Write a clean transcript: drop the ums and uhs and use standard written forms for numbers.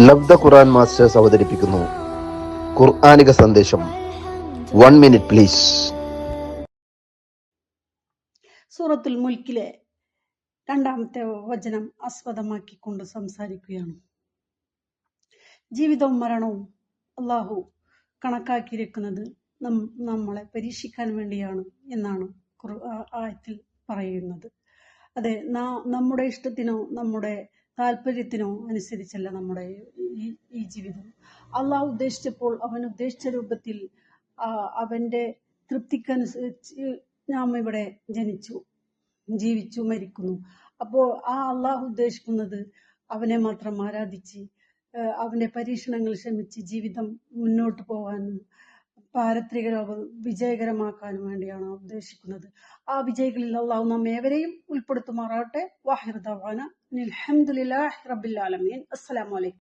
ലബ്ധ ഖുർആൻ masters അവതരിപ്പിക്കുന്നു ഖുർആനിക സന്ദേശം. 1 minute please. സൂറത്തുൽ മുൽക്കിലെ 2-ാമത്തെ വചനം ആസ്പദമാക്കിക്കൊണ്ട് സംസാരിക്കുകയാണ്. ജീവിതവും മരണവും അള്ളാഹു കണക്കാക്കിയിരിക്കുന്നത് നമ്മളെ പരീക്ഷിക്കാൻ വേണ്ടിയാണ് എന്നാണ് ആയത്തിൽ പറയുന്നത്. അതെ, നമ്മുടെ ഇഷ്ടത്തിനോ നമ്മുടെ താല്പര്യത്തിനോ അനുസരിച്ചല്ല നമ്മുടെ ഈ ജീവിതം. അള്ളാഹു ഉദ്ദേശിച്ചപ്പോൾ അവൻ ഉദ്ദേശിച്ച രൂപത്തിൽ അവന്റെ തൃപ്തിക്കനുസരിച്ച് നാം ഇവിടെ ജനിച്ചു, ജീവിച്ചു, മരിക്കുന്നു. അപ്പോൾ ആ അള്ളാഹു ഉദ്ദേശിക്കുന്നത് അവനെ മാത്രം ആരാധിച്ച് അവന്റെ പരീക്ഷണങ്ങൾ ക്ഷമിച്ച് ജീവിതം മുന്നോട്ട് പോകാനും പാരത്രിക ലോകം വിജയകരമാക്കാനും വേണ്ടിയാണ് ഉദ്ദേശിക്കുന്നത്. ആ വിജയികളിൽ അള്ളാഹു നാം ഏവരെയും ഉൾപ്പെടുത്തുമാറാവട്ടെ. വാഹിർ ദഅ്വാന അൽഹംദുലില്ലാഹി റബ്ബിൽ ആലമീൻ. അസ്സലാമു അലൈക്കും.